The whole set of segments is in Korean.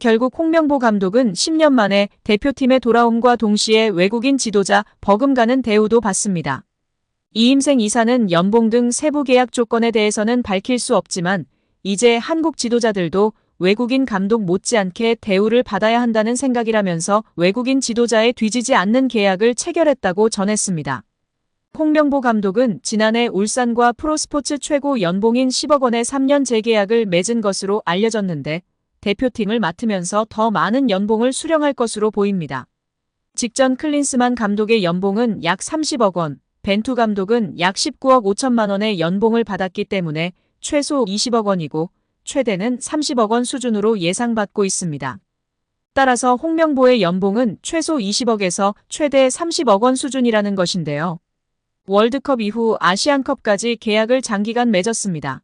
결국 홍명보 감독은 10년 만에 대표팀에 돌아옴과 동시에 외국인 지도자 버금가는 대우도 받습니다. 이임생 이사는 연봉 등 세부 계약 조건에 대해서는 밝힐 수 없지만 이제 한국 지도자들도 외국인 감독 못지않게 대우를 받아야 한다는 생각이라면서 외국인 지도자에 뒤지지 않는 계약을 체결했다고 전했습니다. 홍명보 감독은 지난해 울산과 프로스포츠 최고 연봉인 10억 원의 3년 재계약을 맺은 것으로 알려졌는데 대표팀을 맡으면서 더 많은 연봉을 수령할 것으로 보입니다. 직전 클린스만 감독의 연봉은 약 30억 원, 벤투 감독은 약 19억 5천만 원의 연봉을 받았기 때문에 최소 20억 원이고 최대는 30억 원 수준으로 예상받고 있습니다. 따라서 홍명보의 연봉은 최소 20억에서 최대 30억 원 수준이라는 것인데요. 월드컵 이후 아시안컵까지 계약을 장기간 맺었습니다.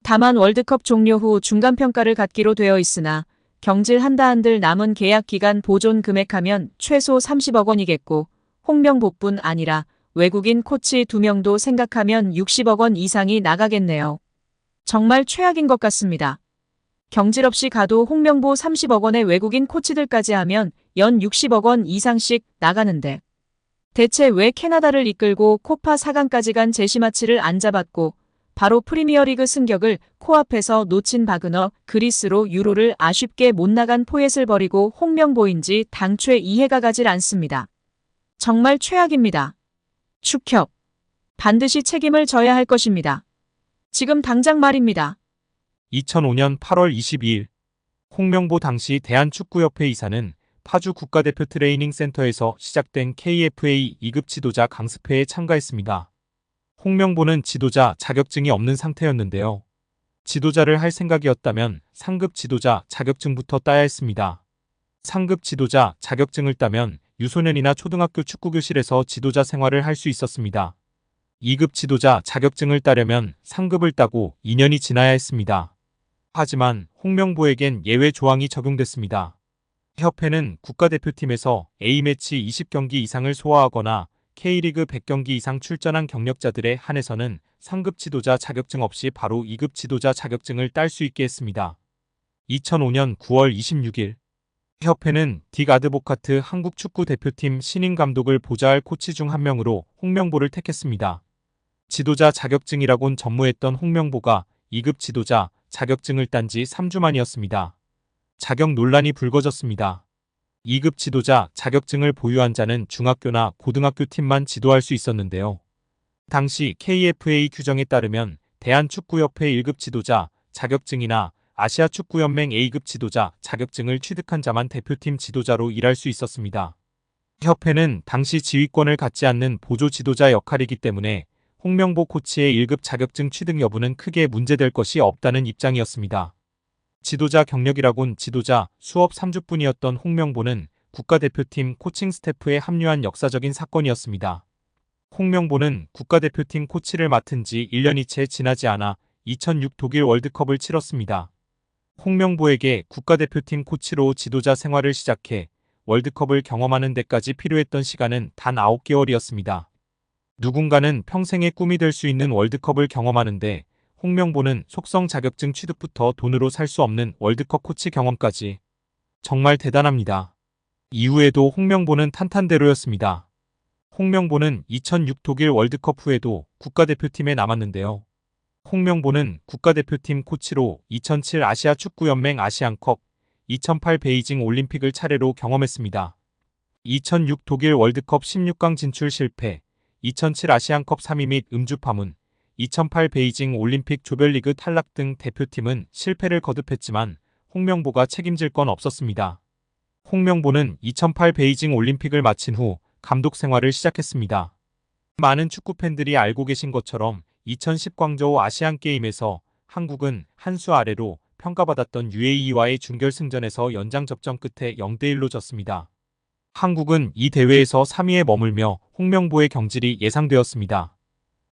다만 월드컵 종료 후 중간평가를 갖기로 되어 있으나 경질 한들 남은 계약 기간 보존 금액하면 최소 30억 원이겠고 홍명보뿐 아니라 외국인 코치 2명도 생각하면 60억 원 이상이 나가겠네요. 정말 최악인 것 같습니다. 경질 없이 가도 홍명보 30억 원의 외국인 코치들까지 하면 연 60억 원 이상씩 나가는데 대체 왜 캐나다를 이끌고 코파 4강까지 간 제시마치를 안 잡았고 바로 프리미어리그 승격을 코앞에서 놓친 바그너 그리스로 유로를 아쉽게 못 나간 포엣을 버리고 홍명보인지 당최 이해가 가질 않습니다. 정말 최악입니다. 축협. 반드시 책임을 져야 할 것입니다. 지금 당장 말입니다. 2005년 8월 22일 홍명보 당시 대한축구협회 이사는 파주 국가대표 트레이닝 센터에서 시작된 KFA 2급 지도자 강습회에 참가했습니다. 홍명보는 지도자 자격증이 없는 상태였는데요. 지도자를 할 생각이었다면 상급 지도자 자격증부터 따야 했습니다. 상급 지도자 자격증을 따면 유소년이나 초등학교 축구교실에서 지도자 생활을 할 수 있었습니다. 2급 지도자 자격증을 따려면 상급을 따고 2년이 지나야 했습니다. 하지만 홍명보에겐 예외 조항이 적용됐습니다. 협회는 국가대표팀에서 A매치 20경기 이상을 소화하거나 K리그 100경기 이상 출전한 경력자들에 한해서는 상급 지도자 자격증 없이 바로 2급 지도자 자격증을 딸 수 있게 했습니다. 2005년 9월 26일 협회는 딕 아드보카트 한국 축구 대표팀 신인 감독을 보좌할 코치 중 한 명으로 홍명보를 택했습니다. 지도자 자격증이라곤 전무했던 홍명보가 2급 지도자 자격증을 딴 지 3주 만이었습니다. 자격 논란이 불거졌습니다. 2급 지도자 자격증을 보유한 자는 중학교나 고등학교 팀만 지도할 수 있었는데요. 당시 KFA 규정에 따르면 대한축구협회 1급 지도자 자격증이나 아시아축구연맹 A급 지도자 자격증을 취득한 자만 대표팀 지도자로 일할 수 있었습니다. 협회는 당시 지휘권을 갖지 않는 보조 지도자 역할이기 때문에 홍명보 코치의 1급 자격증 취득 여부는 크게 문제될 것이 없다는 입장이었습니다. 지도자 경력이라곤 지도자 수업 3주뿐이었던 홍명보는 국가대표팀 코칭 스태프에 합류한 역사적인 사건이었습니다. 홍명보는 국가대표팀 코치를 맡은 지 1년이 채 지나지 않아 2006 독일 월드컵을 치렀습니다. 홍명보에게 국가대표팀 코치로 지도자 생활을 시작해 월드컵을 경험하는 데까지 필요했던 시간은 단 9개월이었습니다. 누군가는 평생의 꿈이 될 수 있는 월드컵을 경험하는데 홍명보는 속성 자격증 취득부터 돈으로 살 수 없는 월드컵 코치 경험까지. 정말 대단합니다. 이후에도 홍명보는 탄탄대로였습니다. 홍명보는 2006 독일 월드컵 후에도 국가대표팀에 남았는데요. 홍명보는 국가대표팀 코치로 2007 아시아축구연맹 아시안컵, 2008 베이징 올림픽을 차례로 경험했습니다. 2006 독일 월드컵 16강 진출 실패, 2007 아시안컵 3위 및 음주 파문, 2008 베이징 올림픽 조별리그 탈락 등 대표팀은 실패를 거듭했지만 홍명보가 책임질 건 없었습니다. 홍명보는 2008 베이징 올림픽을 마친 후 감독 생활을 시작했습니다. 많은 축구 팬들이 알고 계신 것처럼 2010 광저우 아시안게임에서 한국은 한 수 아래로 평가받았던 UAE와의 준결승전에서 연장 접전 끝에 0대1로 졌습니다. 한국은 이 대회에서 3위에 머물며 홍명보의 경질이 예상되었습니다.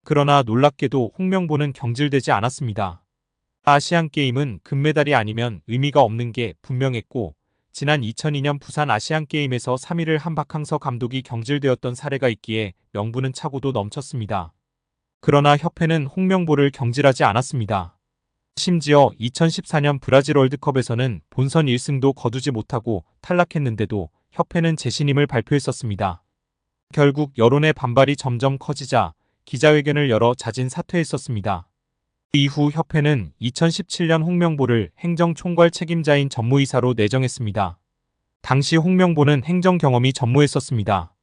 그러나 놀랍게도 홍명보는 경질되지 않았습니다. 아시안게임은 금메달이 아니면 의미가 없는 게 분명했고 지난 2002년 부산 아시안게임에서 3위를 한 박항서 감독이 경질되었던 사례가 있기에 명분은 차고도 넘쳤습니다. 그러나 협회는 홍명보를 경질하지 않았습니다. 심지어 2014년 브라질 월드컵에서는 본선 1승도 거두지 못하고 탈락했는데도 협회는 재신임을 발표했었습니다. 결국 여론의 반발이 점점 커지자 기자회견을 열어 자진 사퇴했었습니다. 이후 협회는 2017년 홍명보를 행정총괄 책임자인 전무이사로 내정했습니다. 당시 홍명보는 행정 경험이 전무했었습니다.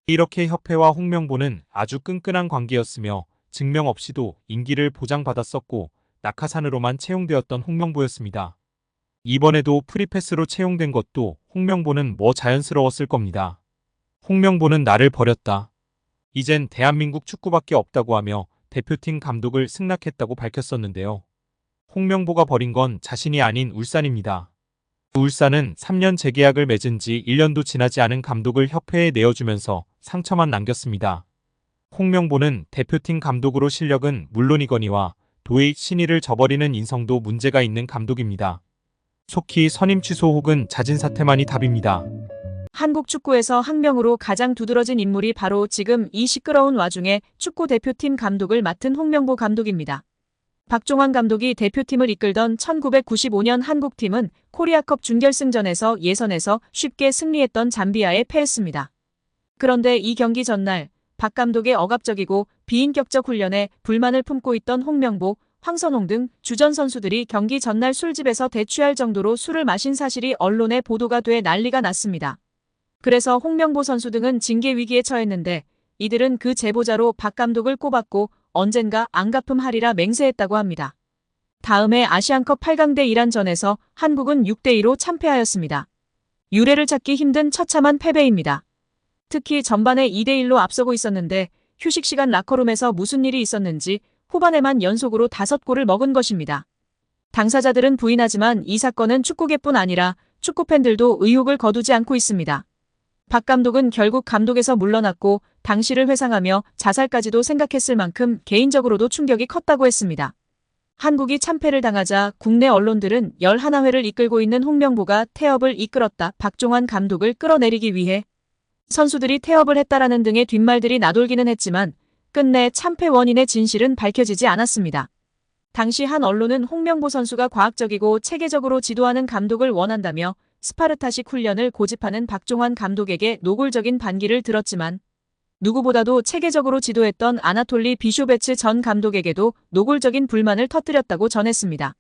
이렇게 협회와 홍명보는 아주 끈끈한 관계였으며 증명 없이도 임기를 보장받았었고 낙하산으로만 채용되었던 홍명보였습니다. 이번에도 프리패스로 채용된 것도 홍명보는 뭐 자연스러웠을 겁니다. 홍명보는 나를 버렸다. 이젠 대한민국 축구밖에 없다고 하며 대표팀 감독을 승낙했다고 밝혔었는데요. 홍명보가 버린 건 자신이 아닌 울산입니다. 울산은 3년 재계약을 맺은 지 1년도 지나지 않은 감독을 협회에 내어주면서 상처만 남겼습니다. 홍명보는 대표팀 감독으로 실력은 물론이거니와 도의 신의를 저버리는 인성도 문제가 있는 감독입니다. 속히 선임 취소 혹은 자진 사퇴만이 답입니다. 한국 축구에서 학명으로 가장 두드러진 인물이 바로 지금 이 시끄러운 와중에 축구 대표팀 감독을 맡은 홍명보 감독입니다. 박종환 감독이 대표팀을 이끌던 1995년 한국팀은 코리아컵 준결승전에서 예선에서 쉽게 승리했던 잠비아에 패했습니다. 그런데 이 경기 전날 박 감독의 억압적이고 비인격적 훈련에 불만을 품고 있던 홍명보, 황선홍 등 주전 선수들이 경기 전날 술집에서 대취할 정도로 술을 마신 사실이 언론에 보도가 돼 난리가 났습니다. 그래서 홍명보 선수 등은 징계 위기에 처했는데 이들은 그 제보자로 박 감독을 꼽았고 언젠가 안갚음하리라 맹세했다고 합니다. 다음해 아시안컵 8강대 이란전에서 한국은 6대2로 참패하였습니다. 유례를 찾기 힘든 처참한 패배입니다. 특히 전반에 2대1로 앞서고 있었는데 휴식 시간 라커룸에서 무슨 일이 있었는지 후반에만 연속으로 5골을 먹은 것입니다. 당사자들은 부인하지만 이 사건은 축구계뿐 아니라 축구팬들도 의혹을 거두지 않고 있습니다. 박 감독은 결국 감독에서 물러났고 당시를 회상하며 자살까지도 생각했을 만큼 개인적으로도 충격이 컸다고 했습니다. 한국이 참패를 당하자 국내 언론들은 11회를 이끌고 있는 홍명보가 태업을 이끌었다. 박종환 감독을 끌어내리기 위해 선수들이 태업을 했다라는 등의 뒷말들이 나돌기는 했지만 끝내 참패 원인의 진실은 밝혀지지 않았습니다. 당시 한 언론은 홍명보 선수가 과학적이고 체계적으로 지도하는 감독을 원한다며 스파르타식 훈련을 고집하는 박종환 감독에게 노골적인 반기를 들었지만 누구보다도 체계적으로 지도했던 아나톨리 비쇼베츠 전 감독에게도 노골적인 불만을 터뜨렸다고 전했습니다.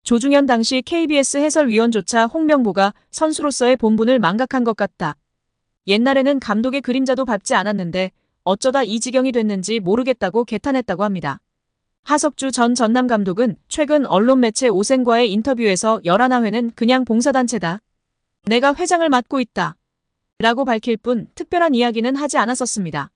조중현 당시 KBS 해설위원조차 홍명보가 선수로서의 본분을 망각한 것 같다. 옛날에는 감독의 그림자도 밟지 않았는데 어쩌다 이 지경이 됐는지 모르겠다고 개탄했다고 합니다. 하석주 전 전남 감독은 최근 언론 매체 오센과의 인터뷰에서 11회는 그냥 봉사단체다. 내가 회장을 맡고 있다. 라고 밝힐 뿐 특별한 이야기는 하지 않았었습니다.